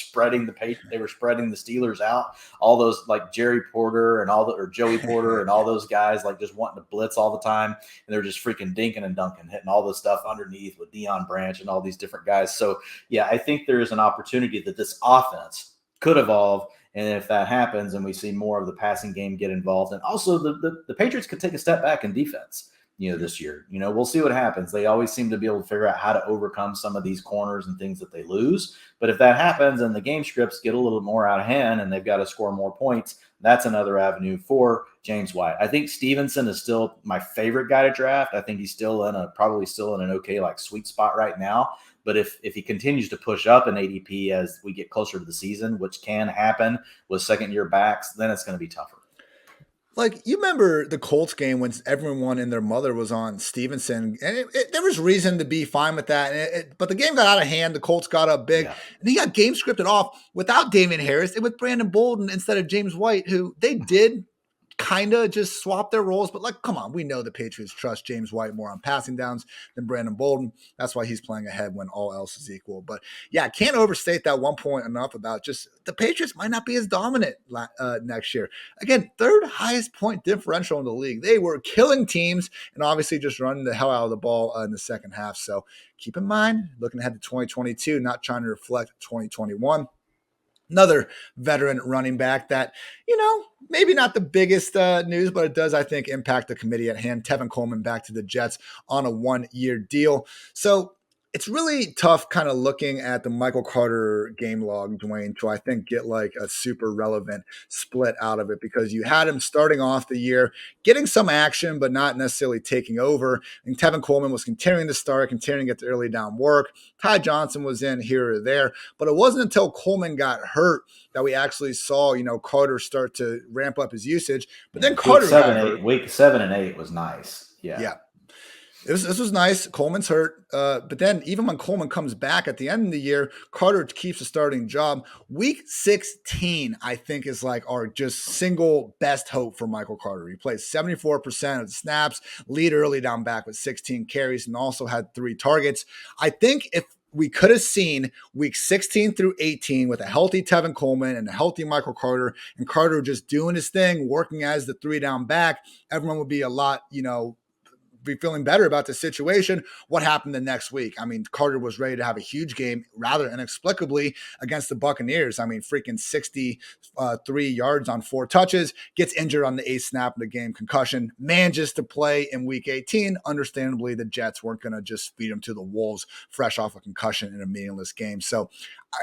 they were spreading the Steelers out. All those like Jerry Porter or Joey Porter and all those guys like just wanting to blitz all the time. And they're just freaking dinking and dunking, hitting all this stuff underneath with Deion Branch and all these different guys. So yeah, I think there is an opportunity that this offense could evolve. And if that happens and we see more of the passing game get involved, and also the Patriots could take a step back in defense, this year. We'll see what happens. They always seem to be able to figure out how to overcome some of these corners and things that they lose. But if that happens and the game scripts get a little more out of hand and they've got to score more points, that's another avenue for James White. I think Stevenson is still my favorite guy to draft. I think he's probably still in an okay, like, sweet spot right now. But if he continues to push up in ADP as we get closer to the season, which can happen with second-year backs, then it's going to be tougher. Like, you remember the Colts game when everyone and their mother was on Stevenson, and there was reason to be fine with that. But the game got out of hand. The Colts got up big, and he got game scripted off without Damian Harris and with Brandon Bolden instead of James White, who they did kind of just swap their roles. But, like, come on, we know the Patriots trust James White more on passing downs than Brandon Bolden. That's why he's playing ahead when all else is equal. But yeah, I can't overstate that one point enough about just the Patriots might not be as dominant next year. Again, third highest point differential in the league. They were killing teams and obviously just running the hell out of the ball in the second half. So keep in mind, looking ahead to 2022, not trying to reflect 2021. Another veteran running back that, maybe not the biggest news, but it does, I think, impact the committee at hand. Tevin Coleman back to the Jets on a 1-year deal. So it's really tough kind of looking at the Michael Carter game log, Dwayne, to I think get like a super relevant split out of it, because you had him starting off the year, getting some action, but not necessarily taking over. And Tevin Coleman was continuing to start, continuing to get the early down work. Ty Johnson was in here or there, but it wasn't until Coleman got hurt that we actually saw, Carter start to ramp up his usage. But then Carter got hurt. Week 7 and 8 was nice. Yeah. This was nice. Coleman's hurt. But then even when Coleman comes back at the end of the year, Carter keeps a starting job. Week 16, I think, is like our just single best hope for Michael Carter. He plays 74% of the snaps, lead early down back with 16 carries, and also had 3 targets. I think if we could have seen week 16 through 18 with a healthy Tevin Coleman and a healthy Michael Carter, and Carter just doing his thing, working as the 3 down back, everyone would be a lot, be feeling better about the situation. What happened the next week? I mean, Carter was ready to have a huge game rather inexplicably against the Buccaneers. I mean, freaking 63 yards on 4 touches, gets injured on the 8th snap of the game, concussion, manages to play in week 18. Understandably, the Jets weren't going to just feed him to the wolves fresh off a concussion in a meaningless game. So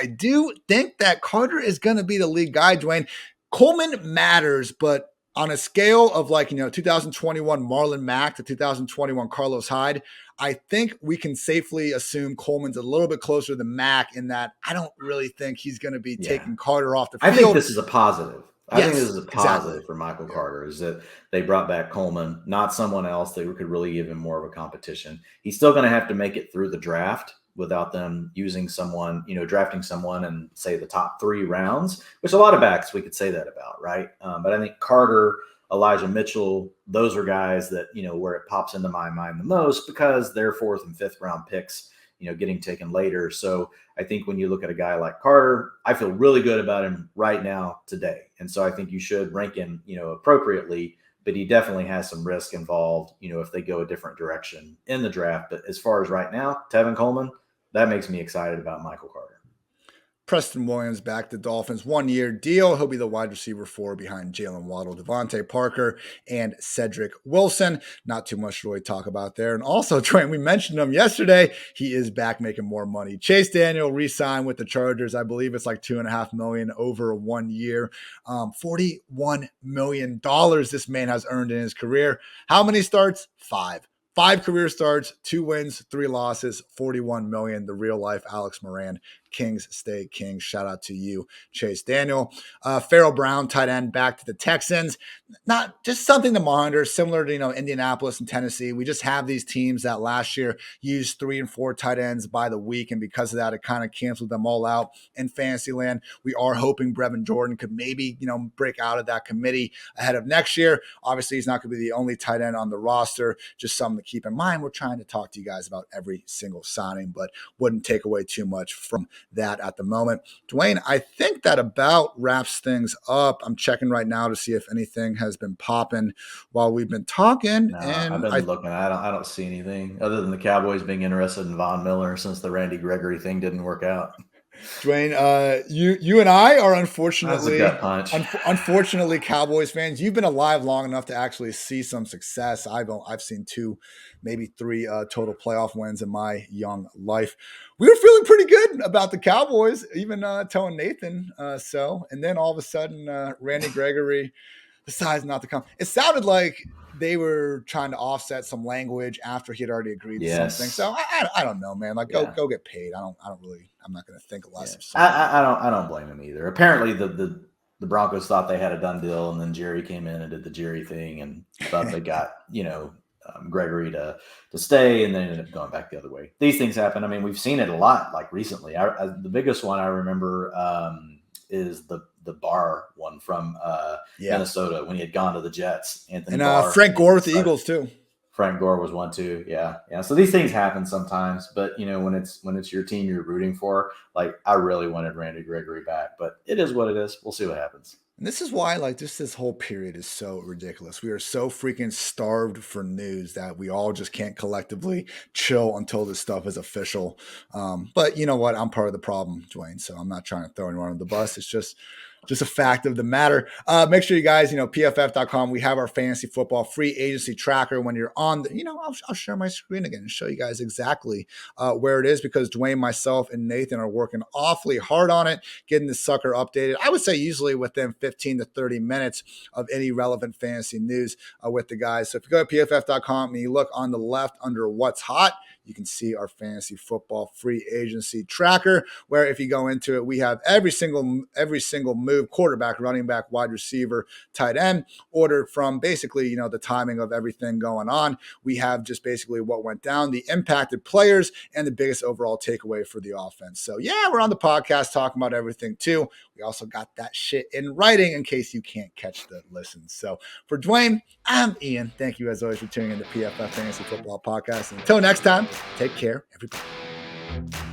I do think that Carter is going to be the lead guy, Dwayne. Coleman matters, but on a scale of 2021 Marlon Mack to 2021 Carlos Hyde, I think we can safely assume Coleman's a little bit closer to Mack in that I don't really think he's going to be taking Carter off the field. I think this is a positive. I think this is a positive for Michael Carter, is that they brought back Coleman, not someone else that could really give him more of a competition. He's still going to have to make it through the draft without them using someone, drafting someone in, say, the top 3 rounds, which a lot of backs we could say that about, right? But I think Carter, Elijah Mitchell, those are guys that, where it pops into my mind the most because they're 4th and 5th round picks, getting taken later. So I think when you look at a guy like Carter, I feel really good about him right now today. And so I think you should rank him, appropriately, but he definitely has some risk involved, if they go a different direction in the draft. But as far as right now, Tevin Coleman, that makes me excited about Michael Carter. Preston Williams back to Dolphins, 1-year deal. He'll be the wide receiver 4 behind Jalen Waddle, Devontae Parker, and Cedric Wilson. Not too much to really talk about there. And also, Trent, we mentioned him yesterday. He is back making more money. Chase Daniel re-signed with the Chargers. I believe it's like $2.5 million over 1 year. $41 million this man has earned in his career. How many starts? 5. 5 career starts, 2 wins, 3 losses, $41 million. The real life Alex Moran. Kings stay kings. Shout out to you, Chase Daniel. Farrell Brown, tight end, back to the Texans. Not just something to monitor, similar to Indianapolis and Tennessee. We just have these teams that last year used 3 and 4 tight ends by the week, and because of that, it kind of canceled them all out in fantasy land. We are hoping Brevin Jordan could maybe break out of that committee ahead of next year. Obviously, he's not going to be the only tight end on the roster. Just something to keep in mind. We're trying to talk to you guys about every single signing, but wouldn't take away too much from that at the moment. Dwayne, I think that about wraps things up. I'm checking right now to see if anything has been popping while we've been talking. No, and I've been looking. I don't see anything other than the Cowboys being interested in Von Miller since the Randy Gregory thing didn't work out. Dwayne, you and I are unfortunately Cowboys fans. You've been alive long enough to actually see some success. I've seen 2, maybe 3 total playoff wins in my young life. We were feeling pretty good about the Cowboys, even telling Nathan so. And then all of a sudden, Randy Gregory decides not to come. It sounded like they were trying to offset some language after he had already agreed to something. So I don't know, man. Like go get paid. I'm not going to think less of something. I don't blame him either. Apparently the Broncos thought they had a done deal, and then Jerry came in and did the Jerry thing and thought they got, Gregory to stay, and then ended up going back the other way. These things happen. I mean, we've seen it a lot, like recently. The biggest one I remember is the Barr one from Minnesota when he had gone to the Jets. Anthony Barr, Frank Gore with the Eagles too. Frank Gore was one too. Yeah. So these things happen sometimes, but when it's your team you're rooting for, like I really wanted Randy Gregory back, but it is what it is. We'll see what happens. And this is why, this whole period is so ridiculous. We are so freaking starved for news that we all just can't collectively chill until this stuff is official. But you know what? I'm part of the problem, Dwayne. So I'm not trying to throw anyone under the bus. It's just just a fact of the matter. Make sure you guys, PFF.com, we have our fantasy football free agency tracker. When you're on I'll share my screen again and show you guys exactly where it is, because Dwayne, myself, and Nathan are working awfully hard on it, getting this sucker updated. I would say usually within 15 to 30 minutes of any relevant fantasy news with the guys. So if you go to PFF.com and you look on the left under what's hot, you can see our fantasy football free agency tracker, where if you go into it, we have every single move, quarterback, running back, wide receiver, tight end, ordered from basically, the timing of everything going on. We have just basically what went down, the impacted players, and the biggest overall takeaway for the offense. So yeah, we're on the podcast talking about everything too. We also got that shit in writing in case you can't catch the listens. So for Dwayne, I'm Ian. Thank you as always for tuning in to PFF Fantasy Football Podcast. And until next time, take care, everybody.